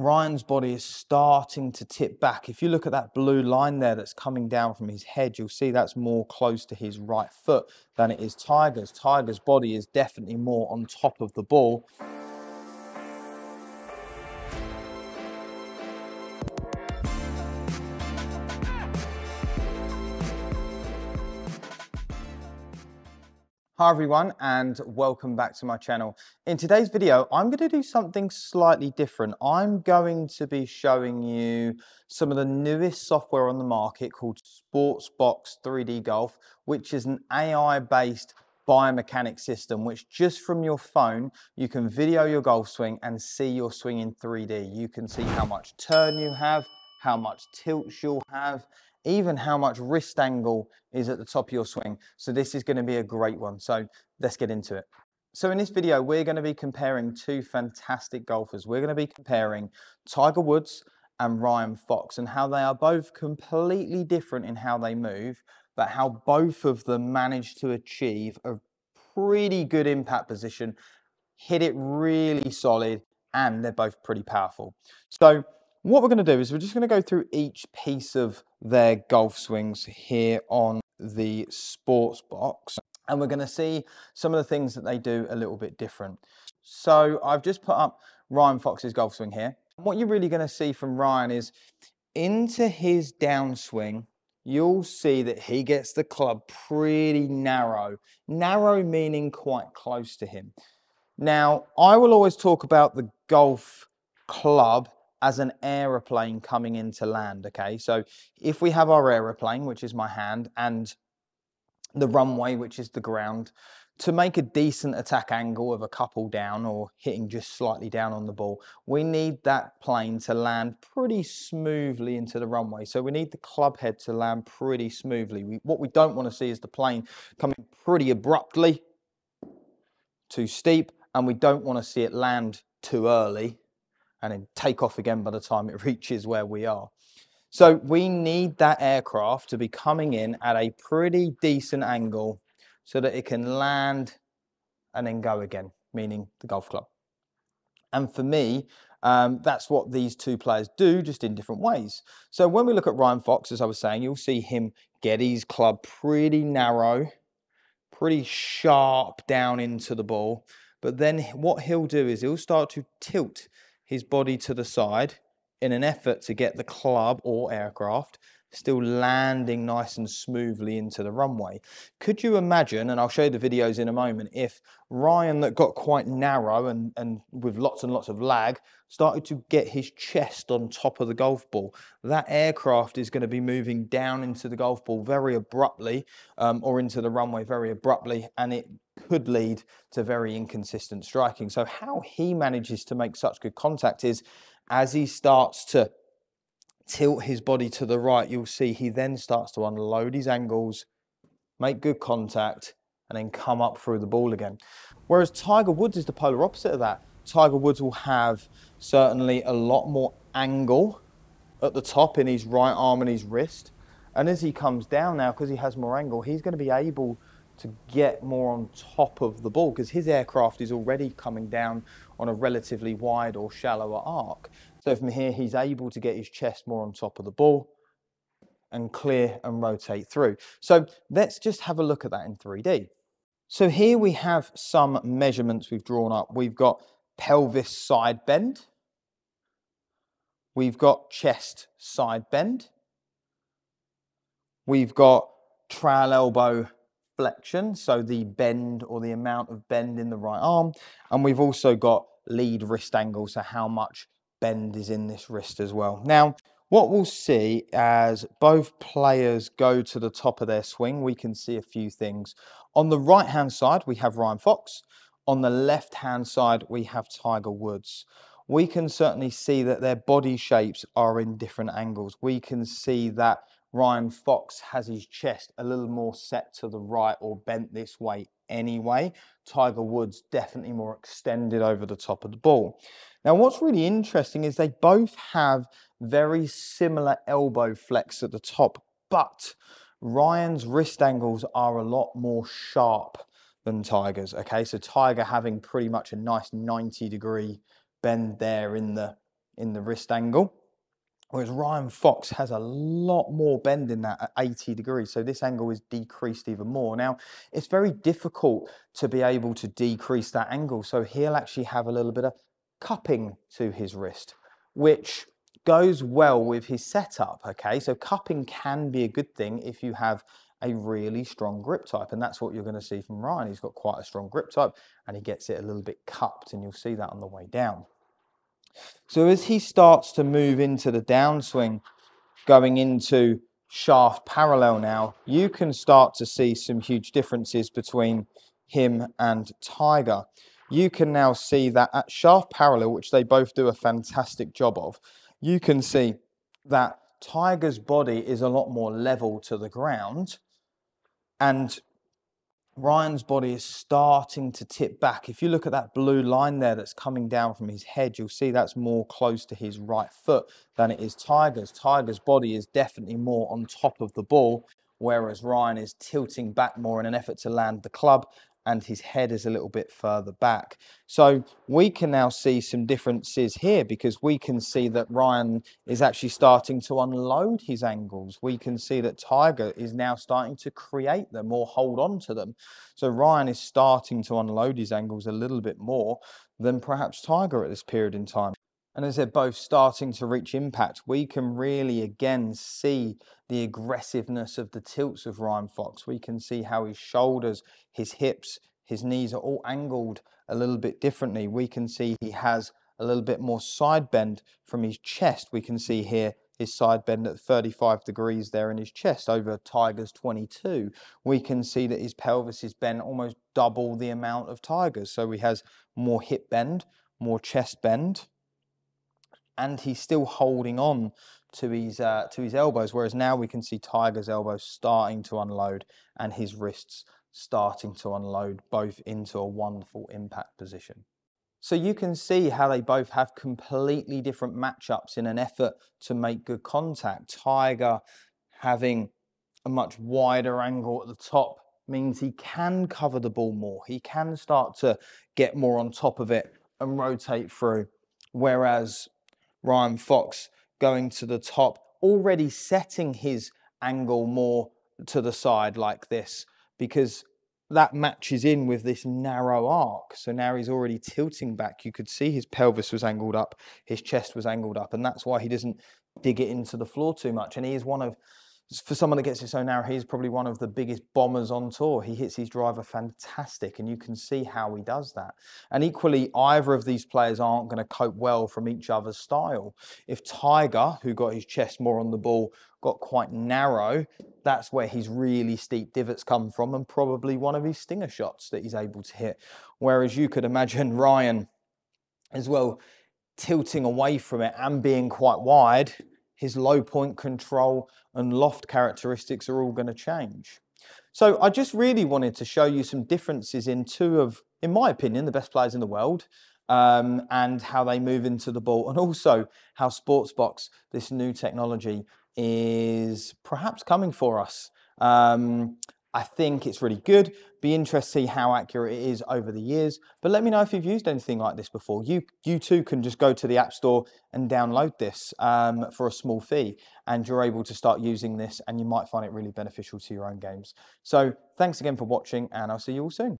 Ryan's body is starting to tip back. If you look at that blue line there that's coming down from his head, you'll see that's more close to his right foot than it is Tiger's. Tiger's body is definitely more on top of the ball. Hi everyone, and welcome back to my channel. In today's video, I'm going to do something slightly different. I'm going to be showing you some of the newest software on the market called Sportsbox 3D Golf, which is an AI-based biomechanics system, which just from your phone, you can video your golf swing and see your swing in 3D. You can see how much turn you have, how much tilt you'll have, even how much wrist angle is at the top of your swing. So this is going to be a great one. So let's get into it. So in this video, we're going to be comparing two fantastic golfers. We're going to be comparing Tiger Woods and Ryan Fox, and how they are both completely different in how they move, but how both of them managed to achieve a pretty good impact position, hit it really solid, and they're both pretty powerful. So what we're going to do is we're just going to go through each piece of their golf swings here on the Sportsbox, and we're going to see some of the things that they do a little bit different. So I've just put up Ryan Fox's golf swing here. What you're really going to see from Ryan is into his downswing, you'll see that he gets the club pretty narrow. Narrow meaning quite close to him. Now, I will always talk about the golf club as an aeroplane coming into land, okay? So if we have our aeroplane, which is my hand, and the runway, which is the ground, to make a decent attack angle of a couple down or hitting just slightly down on the ball, we need that plane to land pretty smoothly into the runway. So we need the club head to land pretty smoothly. What we don't want to see is the plane coming pretty abruptly, too steep, and we don't want to see it land too early and then take off again by the time it reaches where we are. So we need that aircraft to be coming in at a pretty decent angle so that it can land and then go again, meaning the golf club. And for me, that's what these two players do, just in different ways. So when we look at Ryan Fox, as I was saying, you'll see him get his club pretty narrow, pretty sharp down into the ball. But then what he'll do is he'll start to tilt his body to the side in an effort to get the club or aircraft still landing nice and smoothly into the runway. Could you imagine, and I'll show you the videos in a moment, if Ryan, that got quite narrow and with lots and lots of lag, started to get his chest on top of the golf ball? That aircraft is going to be moving down into the golf ball very abruptly, or into the runway very abruptly, and it could lead to very inconsistent striking. So how he manages to make such good contact is, as he starts to tilt his body to the right, you'll see he then starts to unload his angles, make good contact, and then come up through the ball again. Whereas Tiger Woods is the polar opposite of that. Tiger Woods will have certainly a lot more angle at the top in his right arm and his wrist. And as he comes down now, because he has more angle, he's going to be able to get more on top of the ball because his aircraft is already coming down on a relatively wide or shallower arc. So from here, he's able to get his chest more on top of the ball and clear and rotate through. So let's just have a look at that in 3D. So here we have some measurements we've drawn up. We've got pelvis side bend. We've got chest side bend. We've got trail elbow flexion, so the bend or the amount of bend in the right arm. And we've also got lead wrist angle, so how much bend is in this wrist as well. Now, what we'll see as both players go to the top of their swing, we can see a few things. On the right-hand side, we have Ryan Fox. On the left-hand side, we have Tiger Woods. We can certainly see that their body shapes are in different angles. We can see that Ryan Fox has his chest a little more set to the right or bent this way anyway. Tiger Woods definitely more extended over the top of the ball. Now, what's really interesting is they both have very similar elbow flex at the top, but Ryan's wrist angles are a lot more sharp than Tiger's, okay? So Tiger having pretty much a nice 90-degree bend there in the in the wrist angle. Whereas Ryan Fox has a lot more bend in that at 80 degrees. So this angle is decreased even more. Now, it's very difficult to be able to decrease that angle. So he'll actually have a little bit of cupping to his wrist, which goes well with his setup, okay? So cupping can be a good thing if you have a really strong grip type, and that's what you're going to see from Ryan. He's got quite a strong grip type, and he gets it a little bit cupped, and you'll see that on the way down. So as he starts to move into the downswing, going into shaft parallel now, you can start to see some huge differences between him and Tiger. You can now see that at shaft parallel, which they both do a fantastic job of, you can see that Tiger's body is a lot more level to the ground, and Ryan's body is starting to tip back. If you look at that blue line there that's coming down from his head, you'll see that's more close to his right foot than it is Tiger's. Tiger's body is definitely more on top of the ball, whereas Ryan is tilting back more in an effort to land the club, and his head is a little bit further back. So we can now see some differences here, because we can see that Ryan is actually starting to unload his angles. We can see that Tiger is now starting to create them or hold on to them. So Ryan is starting to unload his angles a little bit more than perhaps Tiger at this period in time. And as they're both starting to reach impact, we can really again see the aggressiveness of the tilts of Ryan Fox. We can see how his shoulders, his hips, his knees are all angled a little bit differently. We can see he has a little bit more side bend from his chest. We can see here his side bend at 35 degrees there in his chest over Tiger's 22. We can see that his pelvis is bent almost double the amount of Tiger's. So he has more hip bend, more chest bend, and he's still holding on to his elbows, whereas now we can see Tiger's elbows starting to unload and his wrists starting to unload, both into a wonderful impact position. So you can see how they both have completely different matchups in an effort to make good contact. Tiger having a much wider angle at the top means he can cover the ball more. He can start to get more on top of it and rotate through, whereas Ryan Fox going to the top, already setting his angle more to the side like this, because that matches in with this narrow arc. So now he's already tilting back. You could see his pelvis was angled up, his chest was angled up, and that's why he doesn't dig it into the floor too much. And he is one of, for someone that gets it so narrow, he's probably one of the biggest bombers on tour. He hits his driver fantastic, and you can see how he does that. And equally, either of these players aren't going to cope well from each other's style. If Tiger, who got his chest more on the ball, got quite narrow, that's where his really steep divots come from, and probably one of his stinger shots that he's able to hit. Whereas you could imagine Ryan as well tilting away from it and being quite wide, his low point control and loft characteristics are all going to change. So I just really wanted to show you some differences in two of, in my opinion, the best players in the world, and how they move into the ball, and also how Sportsbox, this new technology, is perhaps coming for us. I think it's really good. Be interested to see how accurate it is over the years. But let me know if you've used anything like this before. You too can just go to the App Store and download this for a small fee, and you're able to start using this, and you might find it really beneficial to your own games. So thanks again for watching, and I'll see you all soon.